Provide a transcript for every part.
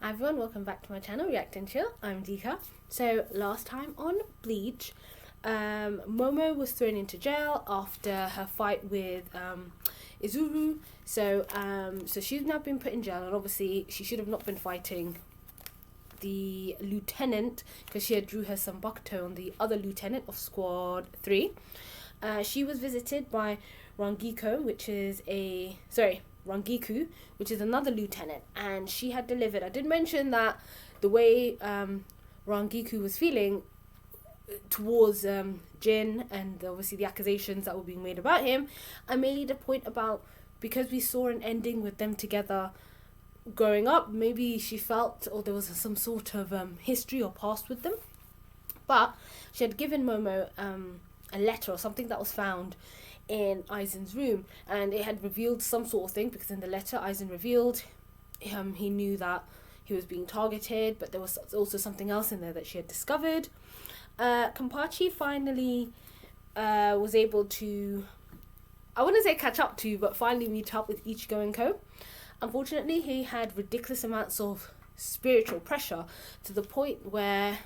Hi everyone, welcome back to my channel, React and Chill. I'm Dika. So last time on Bleach, Momo was thrown into jail after her fight with Izuru. So she's now been put in jail, and obviously she should have not been fighting the lieutenant because she had drew her Sambakuto on the other lieutenant of Squad 3. She was visited by Rangiku, which is another lieutenant, and she had delivered. I did mention that the way Rangiku was feeling towards Jin, and obviously the accusations that were being made about him, I made a point about, because we saw an ending with them together growing up, maybe she felt, or there was some sort of history or past with them. But she had given Momo a letter or something that was found in Aizen's room, and it had revealed some sort of thing, because in the letter Aizen revealed he knew that he was being targeted, but there was also something else in there that she had discovered. Kenpachi finally was able to, I wouldn't say catch up to, but finally meet up with Ichigo and co. Unfortunately, he had ridiculous amounts of spiritual pressure to the point where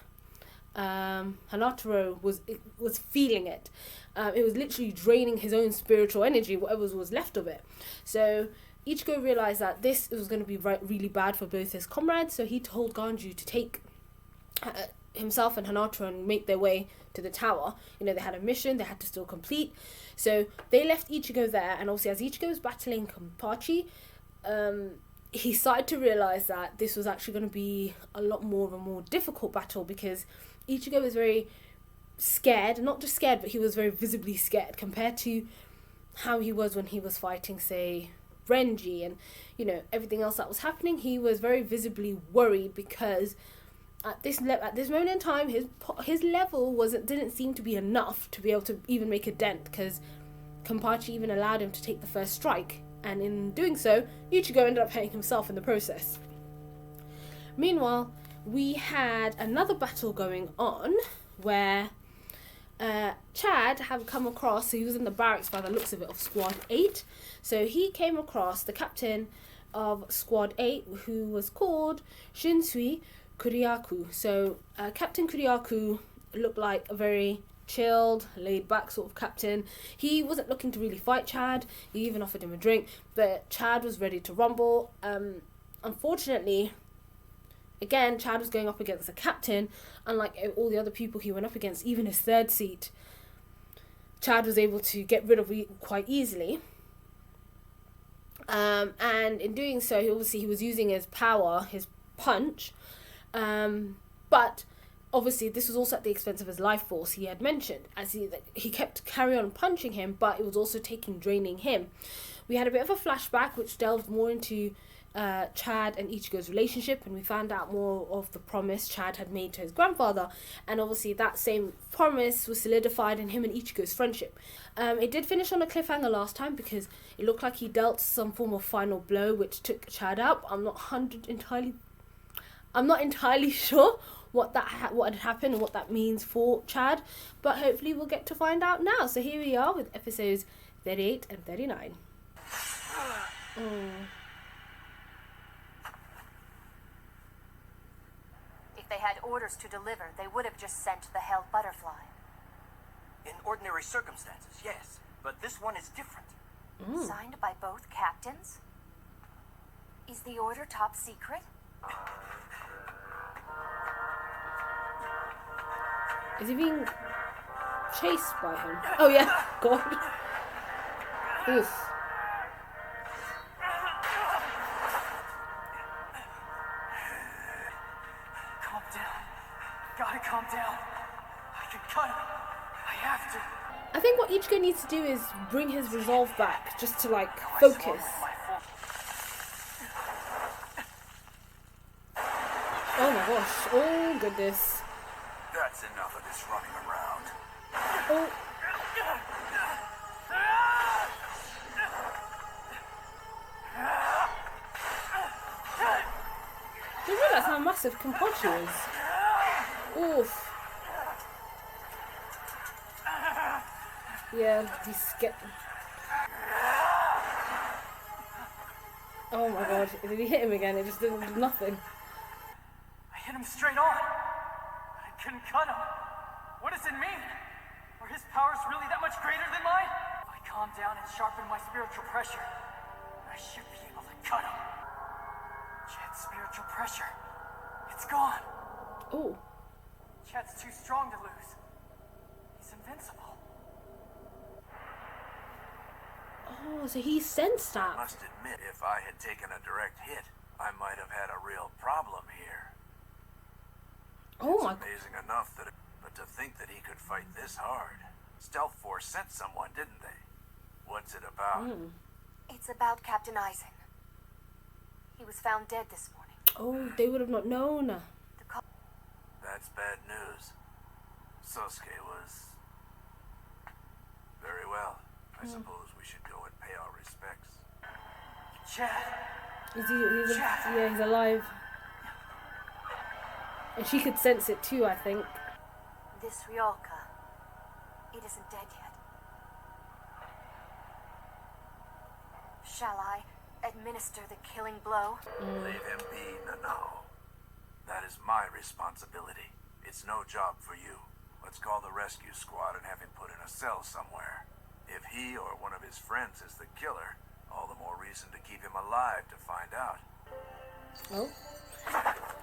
Hanataro was feeling it. It was literally draining his own spiritual energy, whatever was left of it. So Ichigo realized that this was going to be really bad for both his comrades, so he told Ganju to take himself and Hanataro and make their way to the tower. You know, they had a mission they had to still complete, so they left Ichigo there. And obviously, as Ichigo was battling Kenpachi, he started to realize that this was actually going to be a lot more of a more difficult battle, because Ichigo was very scared, not just scared, but he was very visibly scared compared to how he was when he was fighting, say, Renji, and you know, everything else that was happening. He was very visibly worried, because at this moment in time, his level didn't seem to be enough to be able to even make a dent, because Kenpachi even allowed him to take the first strike, and in doing so, Ichigo ended up hurting himself in the process. Meanwhile, we had another battle going on where Chad had come across, so he was in the barracks by the looks of it, of Squad 8. So he came across the captain of Squad 8, who was called Shunsui Kuriaku. So Captain Kuriaku looked like a very chilled, laid back sort of captain. He wasn't looking to really fight Chad. He even offered him a drink, but Chad was ready to rumble. Unfortunately, again, Chad was going up against the captain. Unlike all the other people he went up against, even his third seat, Chad was able to get rid of quite easily. And in doing so, he was using his power, his punch. But obviously, this was also at the expense of his life force. He had mentioned, as he kept carry on punching him, but it was also draining him. We had a bit of a flashback which delved more into Chad and Ichigo's relationship, and we found out more of the promise Chad had made to his grandfather, and obviously that same promise was solidified in him and Ichigo's friendship. It did finish on a cliffhanger last time, because it looked like he dealt some form of final blow which took Chad out. I'm not entirely sure what had happened and what that means for Chad, but hopefully we'll get to find out now. So here we are with episodes 38 and 39. If they had orders to deliver, they would have just sent the held butterfly. In ordinary circumstances, yes. But this one is different. Signed by both captains? Is the order top secret? Is he being chased by him? Oh yeah, God. Oof. Calm down. Gotta calm down. I can cut him. I have to. I think what Ichigo needs to do is bring his resolve back, just to focus. Oh my gosh, oh goodness. That's enough of this running around. Oh. Do you realise how massive Kenpachi is? Oof. Yeah, he's getting... Oh my god, did he hit him again? It just didn't do nothing. hit him straight on. I couldn't cut him. What does it mean? Are his powers really that much greater than mine? If I calm down and sharpen my spiritual pressure, I should be able to cut him. Chet's spiritual pressure. It's gone. Oh. Chet's too strong to lose. He's invincible. Oh, so he sensed I that. must admit, if I had taken a direct hit, I might have had a real problem here. Oh It's my. amazing enough that, but to think that he could fight this hard. Stealth Force sent someone, didn't they? What's it about? It's about Captain Aizen. He was found dead this morning. Oh, they would have not known. The co- That's bad news. Sosuke was... Very well. I suppose we should go and pay our respects. Chet. He's alive. And she could sense it too, I think. This Ryoka, it isn't dead yet. Shall I administer the killing blow? Leave him be, Nanao. That is my responsibility. It's no job for you. Let's call the rescue squad and have him put in a cell somewhere. If he or one of his friends is the killer, all the more reason to keep him alive to find out. Oh.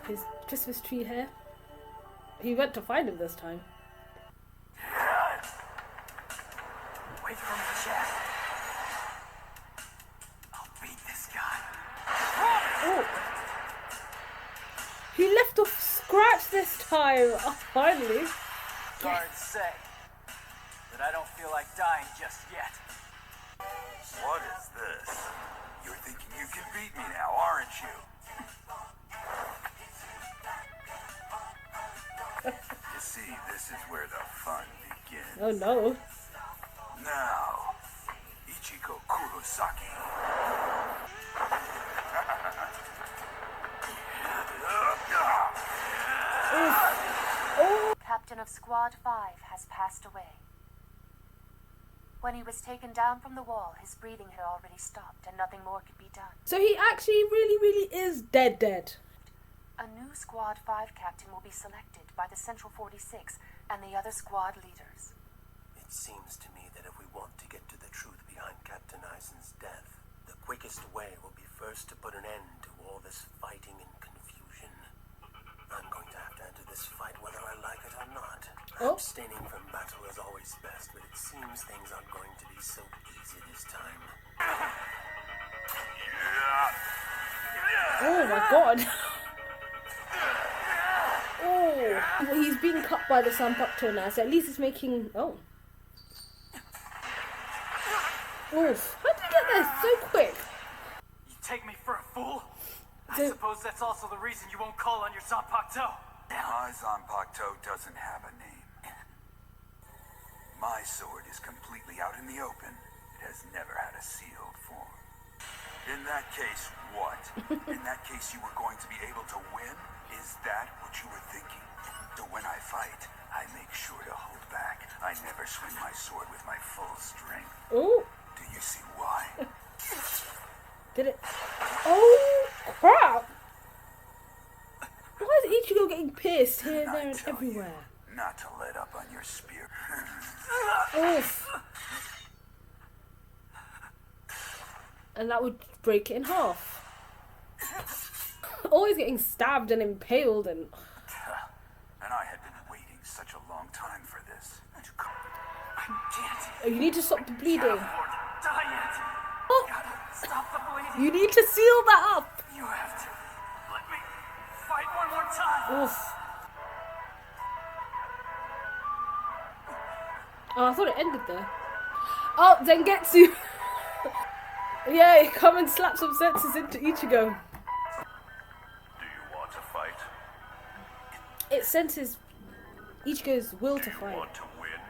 His Christmas tree hair. He went to find him this time. Wait for me, Chet. I'll beat this guy. Oh. He left off scratch this time. Oh, finally. Guards say that I don't feel like dying just yet. What is this? You're thinking you can beat me now, aren't you? You see, this is where the fun begins. Oh no. Now, Ichigo Kurosaki. Captain of Squad 5 has passed away. When he was taken down from the wall, his breathing had already stopped and nothing more could be done. So he actually really is dead. A new Squad 5 captain will be selected by the Central 46 and the other squad leaders. It seems to me that if we want to get to the truth behind Captain Aizen's death, the quickest way will be first to put an end to all this fighting and confusion. I'm going to have to enter this fight whether I like it or not. Oh. Abstaining from battle is always best, but it seems things aren't going to be so easy this time. Oh my god. Oh. Well, he's being cut by the Sanpakuto now, so at least it's making... Oh. Oof. How did you get there so quick? You take me for a fool? I So- suppose that's also the reason you won't call on your Zanpakuto. My Zanpakuto doesn't have a name. My sword is completely out in the open. It has never had a sealed form. In that case, what? In that case, you were going to be able to win? Is that what you were thinking? So when I fight, I make sure to hold back. I never swing my sword with my full strength. Oh. Do you see why? Did it... Oh, crap. Why is Ichigo getting pierced here, I there, and tell everywhere? you, not to let up on your spear. Oof. And that would break it in half. Always getting stabbed and impaled and... And I had been waiting such a long time for this. I can't. Oh, you need to stop the bleeding. Can't afford to die yet. Oh, Gotta stop the bleeding. you need to seal that up. You have to let me fight one more time. Oof. Oh, I thought it ended there. Oh, Zangetsu. Yeah, come and slap some senses into Ichigo. Do you want to fight? It senses Ichigo's will to Do you fight. want to win?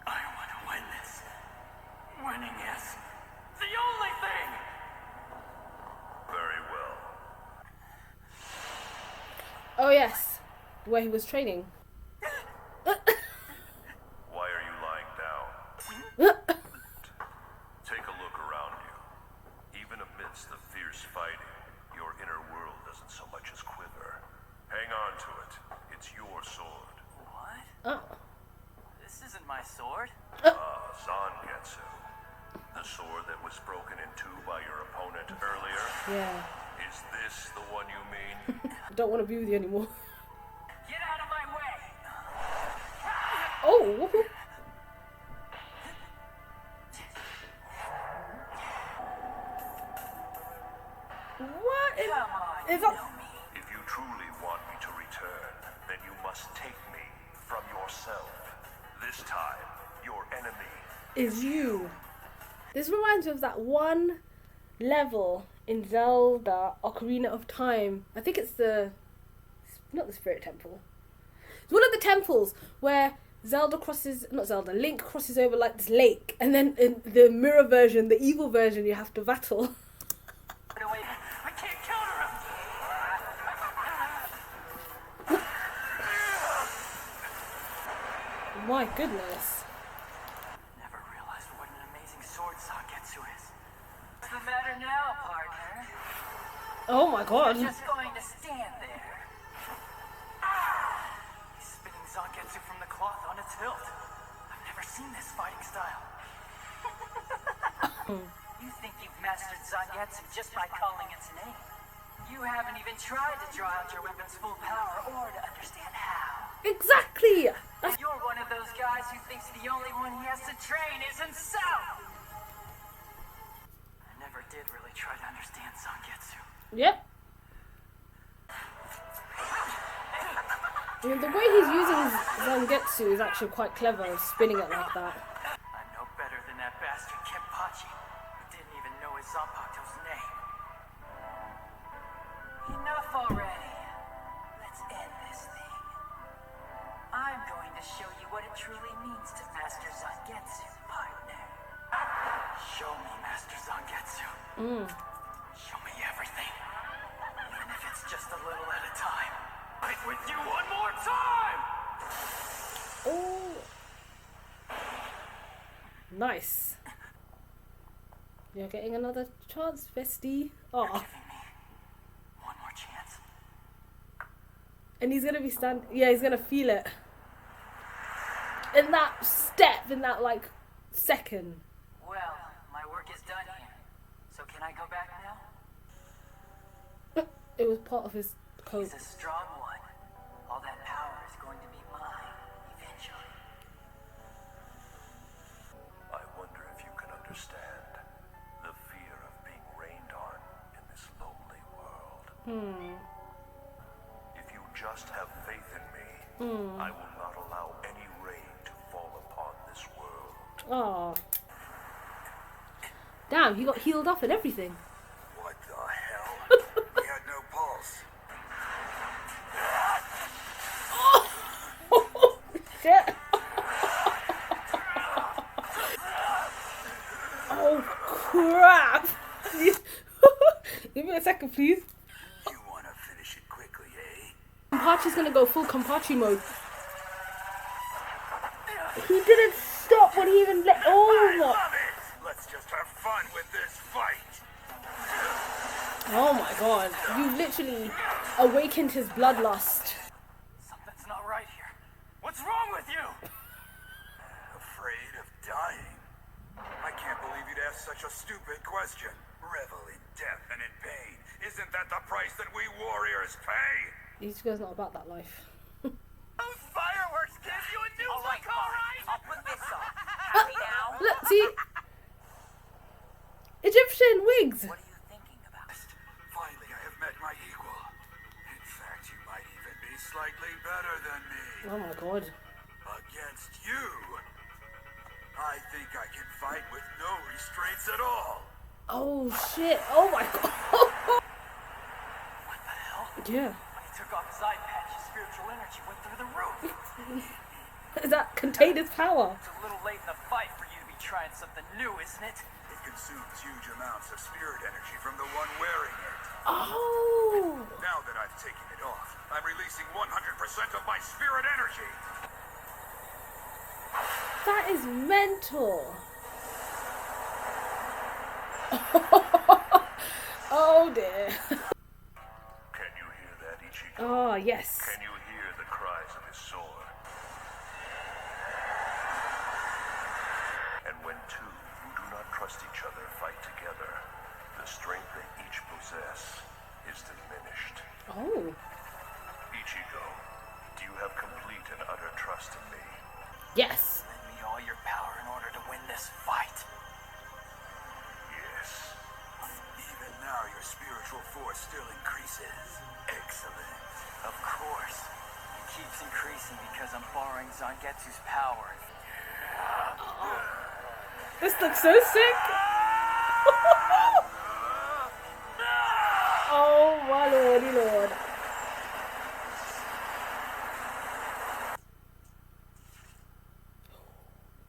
I want to win this. Winning is the only thing. Very well. Oh yes, where he was training. Why are you lying down? Take a look around you. Even amidst the fierce fighting, your inner world doesn't so much as quiver. Pay your sword. What? Oh. This isn't my sword. Zangetsu. The sword that was broken in two by your opponent earlier. Yeah. Is this the one you mean? I don't want to be with you anymore. Get out of my way! Oh. What? Come on, Is you that... know me. If you truly want me to return, then you must take me from yourself. This time, your enemy is you. This reminds me of that one level in Zelda Ocarina of Time. I think it's not the Spirit Temple. It's one of the temples where Link crosses over like this lake, and then in the mirror version, the evil version, you have to battle. Get away. I can't counter him! My goodness. Never realized what an amazing sword Zangetsu is. What's the matter now, partner? Oh my god. Just going to stand there. He's spinning Zangetsu from the cloth on its hilt. I've never seen this fighting style. You think you've mastered Zangetsu just by calling its name. You haven't even tried to draw out your weapon's full power or to understand how. Exactly. You're one of those guys who thinks the only one he has to train is himself. I never did really try to understand Zangetsu. Yep. I mean, the way he's using his Zangetsu is actually quite clever, spinning it like that. I'm no better than that bastard Kenpachi, who didn't even know his Zanpato's name. Enough already. Let's end this thing. I'm going to show you what it truly means to master Zangetsu, partner. Show me, Master Zangetsu. Show me everything. Even if it's just a little at a time. Fight with you one more time! Oh. Nice. You're getting another chance, bestie. Oh. Giving me one more chance. And he's gonna be he's gonna feel it. In that step, in that like second. Well, my work is done here. So can I go back now? It was part of his code. He's a strong one. All that power is going to be mine, eventually. I wonder if you can understand the fear of being rained on in this lonely world. If you just have faith in me, I will not allow any rain to fall upon this world. Oh. Damn, he got healed up and everything. What the hell? He had no pulse. Shit. Oh crap. Give me a second, please. You want to finish it quickly, eh? Kenpachi's gonna go full Kenpachi mode. He didn't stop when he even let. I Oh, love it! Let's just have fun with this fight! oh my god! You literally awakened his bloodlust. Something's not right here. What's wrong with you? Afraid of dying? I can't believe you'd ask such a stupid question. Revel in death and in pain. Isn't that the price that we warriors pay? Ichigo's not about that life. Those fireworks give you a new look, alright? I'll put this on. Happy now? Look, see? Egyptian wigs! What are you thinking about? Finally, I have met my equal. In fact, you might even be slightly better than me. Oh my god. Against you, I think I can fight with no restraints at all. Oh shit. Oh my god. What the hell? Yeah. When he took off his eye patch, his spiritual energy went through the roof. That contained his power. It's a little late in the fight for you to be trying something new, isn't it? It consumes huge amounts of spirit energy from the one wearing it. Oh. Now that I've taken it off, I'm releasing 100% of my spirit energy. That is mental. Oh dear. Can you hear that, Ichigo? Oh yes. Can you hear the cries of his soar. And when two who do not trust each other fight together, the strength they each possess is diminished. Oh. Ichigo, do you have complete and utter trust in me? Yes. Lend me all your power in order to win this fight. Yes. Even now, your spiritual force still increases. Excellent. Of course. It keeps increasing because I'm borrowing Zangetsu's power. This looks so sick. Oh my lordy lord.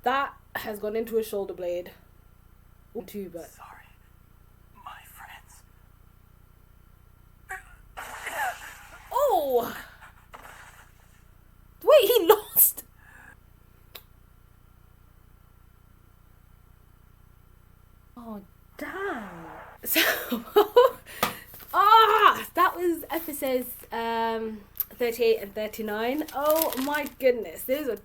That has gone into a shoulder blade. Too, but Sorry, my friends. oh, wait, he lost. Oh damn. So that was episodes 38 and 39. Oh my goodness, they were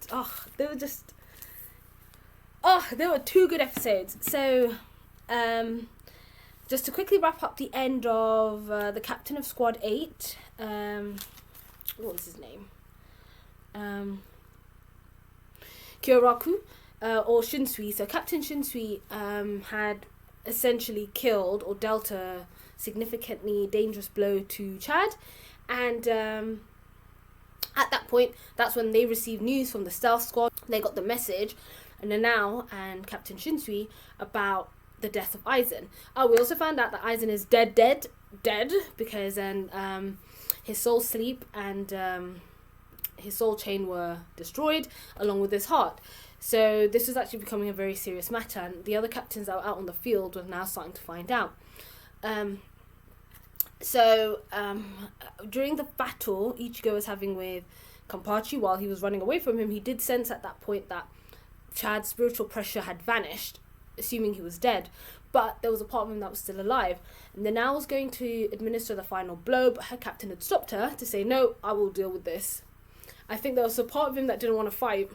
two good episodes. So just to quickly wrap up the end of the captain of squad 8, what was his name, Kyoraku, or Shunsui. So Captain Shunsui had essentially killed or dealt a significantly dangerous blow to Chad, and at that point, that's when they received news from the stealth squad. They got the message, and Nanao and Captain Shunsui, about the death of Aizen. We also found out that Aizen is dead, because then his soul sleep and his soul chain were destroyed, along with his heart. So this was actually becoming a very serious matter, and the other captains that were out on the field were now starting to find out. During the battle Ichigo was having with Kenpachi, while he was running away from him, he did sense at that point that Chad's spiritual pressure had vanished, assuming he was dead, but there was a part of him that was still alive. And then now was going to administer the final blow, but her captain had stopped her to say, no, I will deal with this. I think there was a part of him that didn't want to fight,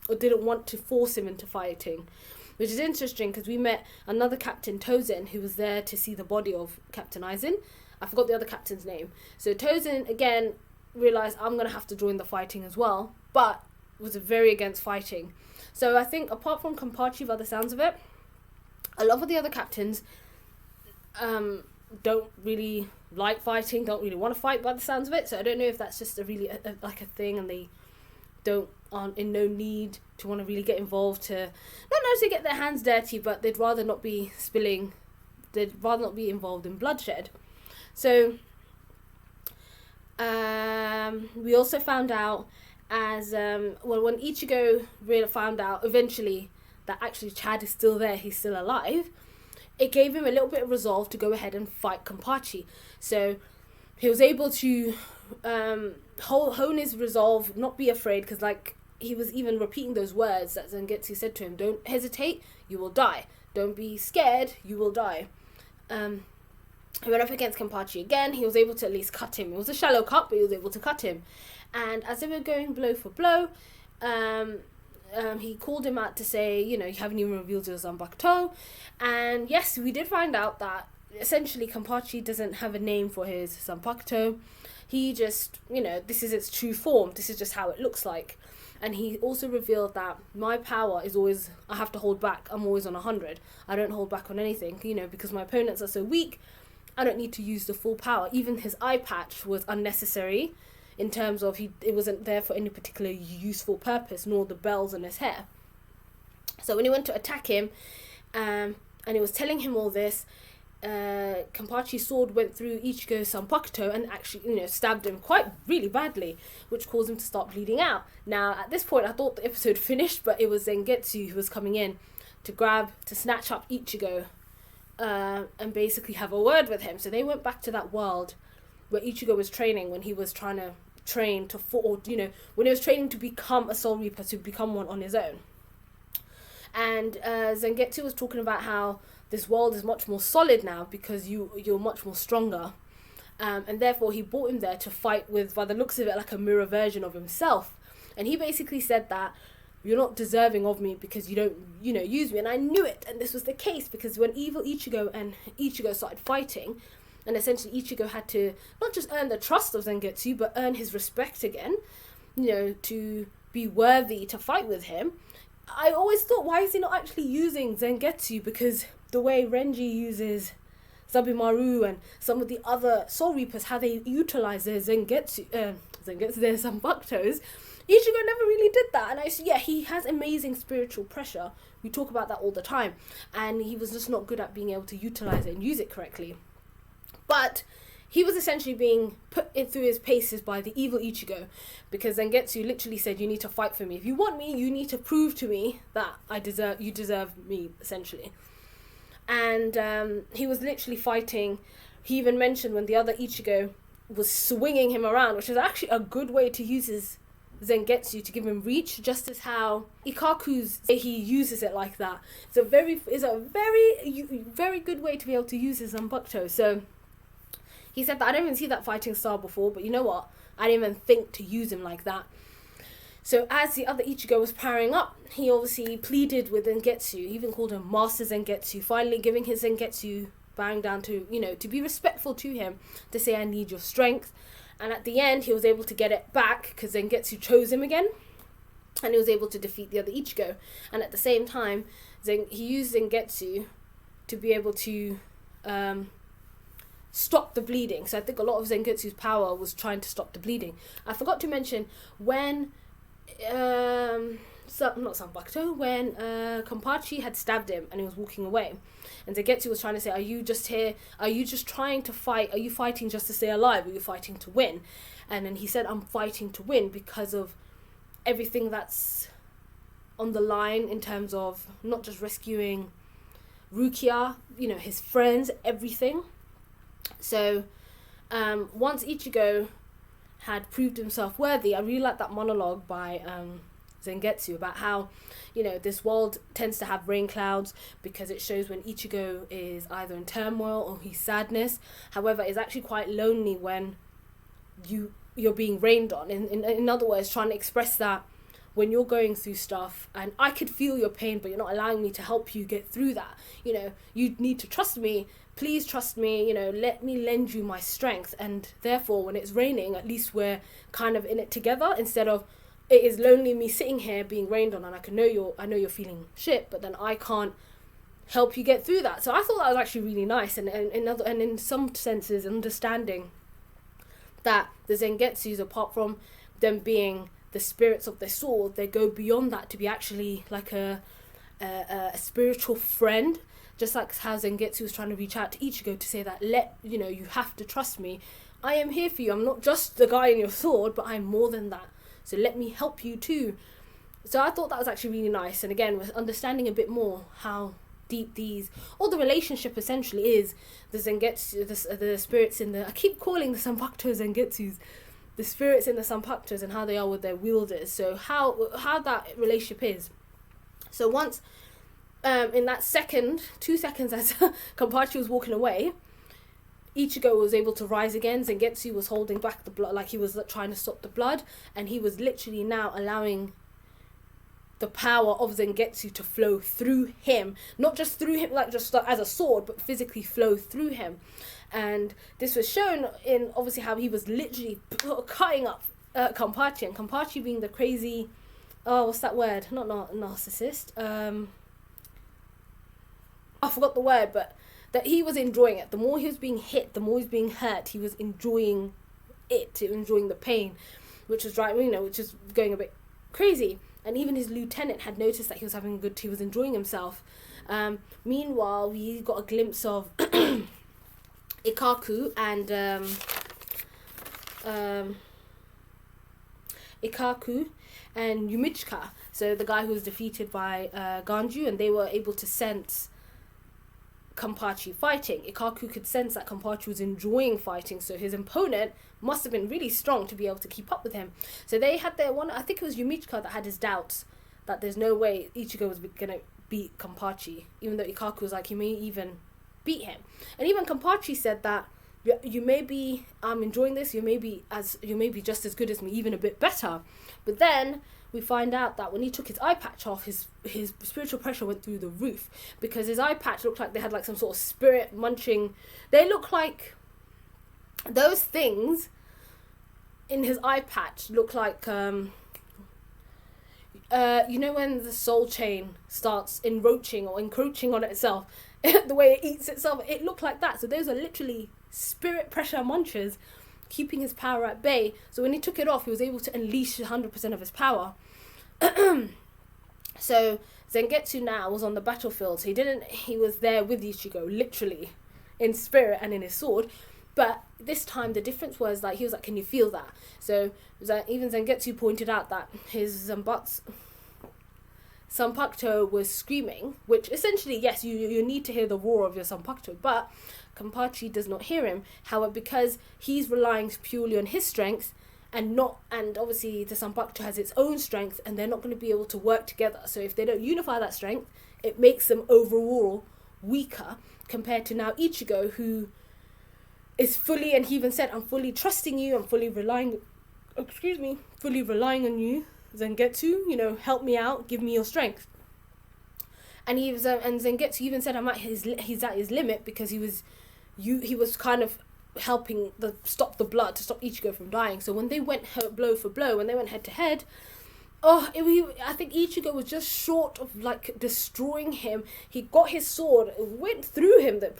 or didn't want to force him into fighting, which is interesting because we met another Captain, Tozen, who was there to see the body of Captain Aizen. I forgot the other captain's name. So Tozen, again, realised, I'm going to have to join the fighting as well, but was very against fighting. So I think, apart from Kenpachi, by the sounds of it, a lot of the other captains don't really like fighting, don't really want to fight by the sounds of it. So I don't know if that's just a thing, and they aren't in no need to want to really get involved, to not necessarily get their hands dirty, but they'd rather not be involved in bloodshed. So we also found out when Ichigo really found out eventually that actually Chad is still there, he's still alive, it gave him a little bit of resolve to go ahead and fight Kenpachi. So he was able to hone his resolve, not be afraid, because he was even repeating those words that Zangetsu said to him: don't hesitate, you will die. Don't be scared, you will die. He went up against Kenpachi again. He was able to at least cut him. It was a shallow cut, but he was able to cut him. And as they were going blow for blow, he called him out to say, you haven't even revealed your Zanbakuto. And yes, we did find out that essentially Kenpachi doesn't have a name for his Zanbakuto. He just, this is its true form. This is just how it looks like. And he also revealed that my power is always, I have to hold back. I'm always on 100. I don't hold back on anything, because my opponents are so weak. I don't need to use the full power. Even his eye patch was unnecessary, in terms of it wasn't there for any particular useful purpose, nor the bells in his hair. So when he went to attack him, and he was telling him all this, Kenpachi's sword went through Ichigo's Zanbakuto and actually, stabbed him quite really badly, which caused him to start bleeding out. Now, at this point, I thought the episode finished, but it was Zangetsu who was coming in to snatch up Ichigo, and basically have a word with him. So they went back to that world where Ichigo was training, when he was trying to train when he was training to become a Soul Reaper, to become one on his own. And Zangetsu was talking about how this world is much more solid now because you're much more stronger, and therefore he brought him there to fight with, by the looks of it, like a mirror version of himself. And he basically said that you're not deserving of me because you don't, use me. And I knew it. And this was the case because when evil Ichigo and Ichigo started fighting, and essentially Ichigo had to not just earn the trust of Zangetsu, but earn his respect again, to be worthy to fight with him. I always thought, why is he not actually using Zangetsu? Because the way Renji uses Zabimaru and some of the other Soul Reapers, how they utilize their Zangetsu, their Zanpakutos, Ichigo never really did that. And he has amazing spiritual pressure. We talk about that all the time. And he was just not good at being able to utilize it and use it correctly. But he was essentially being put in through his paces by the evil Ichigo, because Zangetsu literally said, you need to fight for me. If you want me, you need to prove to me that you deserve me, essentially. And he was literally fighting. He even mentioned when the other Ichigo was swinging him around, which is actually a good way to use his Zangetsu to give him reach, just as how Ikaku's, he uses it like that. It's a very good way to be able to use his Zanpakuto. So he said that I didn't even see that fighting style before, but you know what? I didn't even think to use him like that. So as the other Ichigo was powering up, he obviously pleaded with Zangetsu. He even called him Master Zangetsu, finally giving his Zangetsu, bowing down to, to be respectful to him, to say, I need your strength. And at the end, he was able to get it back because Zangetsu chose him again. And he was able to defeat the other Ichigo. And at the same time, he used Zangetsu to be able to stop the bleeding. So I think a lot of Zangetsu's power was trying to stop the bleeding. I forgot to mention when when Kenpachi had stabbed him and he was walking away, and Zangetsu was trying to say, are you just here, are you just trying to fight, are you fighting just to stay alive, or are you fighting to win? And then he said, I'm fighting to win because of everything that's on the line in terms of not just rescuing Rukia, his friends, everything. So once Ichigo had proved himself worthy, I really like that monologue by Zangetsu about how, this world tends to have rain clouds because it shows when Ichigo is either in turmoil or he's sadness. However, it's actually quite lonely when you're being rained on. In other words, trying to express that when you're going through stuff and I could feel your pain, but you're not allowing me to help you get through that. You need to trust me. Please trust me, let me lend you my strength. And therefore, when it's raining, at least we're kind of in it together, instead of it is lonely me sitting here being rained on and I know you're feeling shit, but then I can't help you get through that. So I thought that was actually really nice, and in some senses understanding that the Zangetsus, apart from them being the spirits of their sword, they go beyond that to be actually like a spiritual friend. Just like how Zangetsu was trying to reach out to Ichigo to say that, you have to trust me. I am here for you. I'm not just the guy in your sword, but I'm more than that. So let me help you too. So I thought that was actually really nice. And again, with understanding a bit more how deep the relationship essentially is, the Zangetsu, the spirits in the, I keep calling the Zanpakuto Zangetsus, the spirits in the Zanpakutos and how they are with their wielders. So how that relationship is. So once, in that 2 seconds as Kenpachi was walking away, Ichigo was able to rise again. Zangetsu was holding back the blood, like he was trying to stop the blood, and he was literally now allowing the power of Zangetsu to flow through him, not just through him, like just as a sword, but physically flow through him. And this was shown in obviously how he was literally cutting up Kenpachi, and Kenpachi being the crazy, what's that word? Not narcissist. I forgot the word, but that he was enjoying it. The more he was being hit, the more he was being hurt, he was enjoying enjoying the pain, which was which is going a bit crazy. And even his lieutenant had noticed that he was he was enjoying himself. Meanwhile, we got a glimpse of Ikaku and Yumichika, so the guy who was defeated by Ganju, and they were able to sense Kenpachi fighting. Ikaku could sense that Kenpachi was enjoying fighting, so his opponent must have been really strong to be able to keep up with him. So they had their one, I think it was Yumichika that had his doubts that there's no way Ichigo was going to beat Kenpachi, even though Ikaku was like, he may even beat him. And even Kenpachi said that, you may be, I'm enjoying this, you may be just as good as me, even a bit better. But then we find out that when he took his eye patch off, his spiritual pressure went through the roof, because his eye patch looked like they had like some sort of spirit munching. They look like those things in his eye patch look like you know when the soul chain starts encroaching on itself, the way it eats itself, it looked like that. So those are literally spirit pressure munchers keeping his power at bay. So when he took it off, he was able to unleash 100% of his power. So Zangetsu now was on the battlefield. So he was there with Ichigo, literally, in spirit and in his sword. But this time the difference was like, he was like, can you feel that? So even Zangetsu pointed out that his Sanpakuto was screaming, which essentially, yes, you need to hear the roar of your Sanpakuto, but Kenpachi does not hear him. However, because he's relying purely on his strength, and obviously the Sanpakuto has its own strength, and they're not going to be able to work together. So if they don't unify that strength, it makes them overall weaker compared to now Ichigo, who is fully, and he even said, I'm fully trusting you, I'm fully relying on you, Zangetsu, help me out, give me your strength. And and Zangetsu even said, he's at his limit, because he was kind of helping stop the blood, to stop Ichigo from dying. So when they went blow for blow, when they went head to head, I think Ichigo was just short of like destroying him. He got his sword, went through him that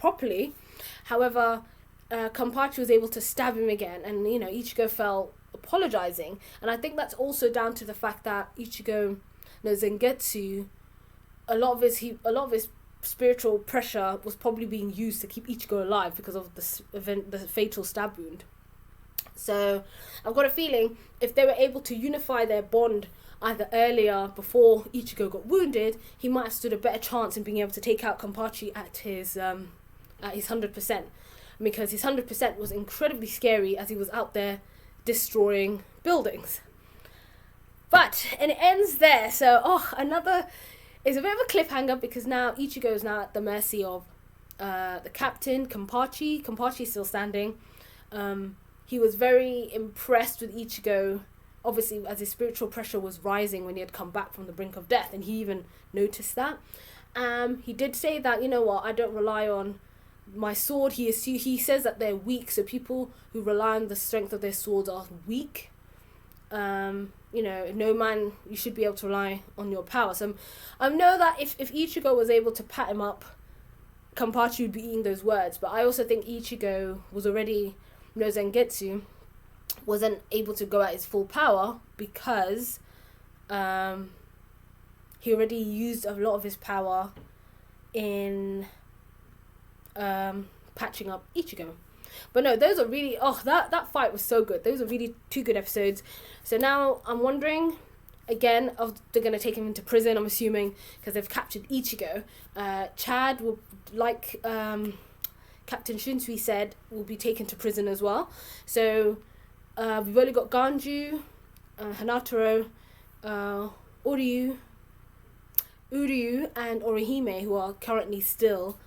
However, Kenpachi was able to stab him again, and Ichigo fell apologizing. And I think that's also down to the fact that Zangetsu, a lot of his spiritual pressure was probably being used to keep Ichigo alive because of the fatal stab wound. So I've got a feeling if they were able to unify their bond either earlier, before Ichigo got wounded, he might have stood a better chance in being able to take out Kenpachi at his 100%, because his 100% was incredibly scary as he was out there destroying buildings. And it ends there. So it's a bit of a cliffhanger, because now Ichigo is now at the mercy of the captain, Kenpachi. Kenpachi is still standing. He was very impressed with Ichigo, obviously, as his spiritual pressure was rising when he had come back from the brink of death, and he even noticed that. He did say that, I don't rely on my sword. He says that they're weak, so people who rely on the strength of their swords are weak. No man, you should be able to rely on your power. So I know that if Ichigo was able to pat him up, Kenpachi would be eating those words. But I also think Ichigo was already, Zangetsu wasn't able to go at his full power, because he already used a lot of his power in patching up Ichigo. But no, those are really, that fight was so good. Those are really 2 good episodes. So now I'm wondering, again, they're going to take him into prison, I'm assuming, because they've captured Ichigo. Chad will, like Captain Shunsui said, will be taken to prison as well. So we've only got Ganju, Hanataro, Uryu, and Orihime, who are currently still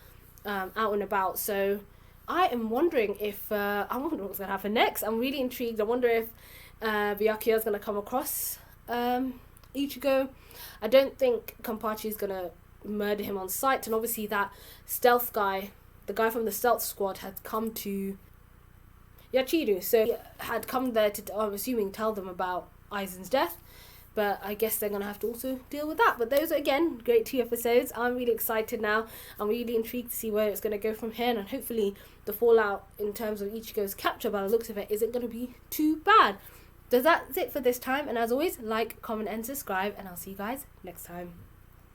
out and about. So I am wondering I wonder what's going to happen next. I'm really intrigued. I wonder if Byakuya is going to come across Ichigo. I don't think Kenpachi is going to murder him on sight. And obviously that stealth guy, the guy from the stealth squad, had come to Yachiru. So he had come there to, I'm assuming, tell them about Aizen's death. But I guess they're going to have to also deal with that. But those are, again, great 2 episodes. I'm really excited now. I'm really intrigued to see where it's going to go from here. And hopefully the fallout in terms of Ichigo's capture, by the looks of it, isn't going to be too bad. So that's it for this time. And as always, like, comment, and subscribe. And I'll see you guys next time.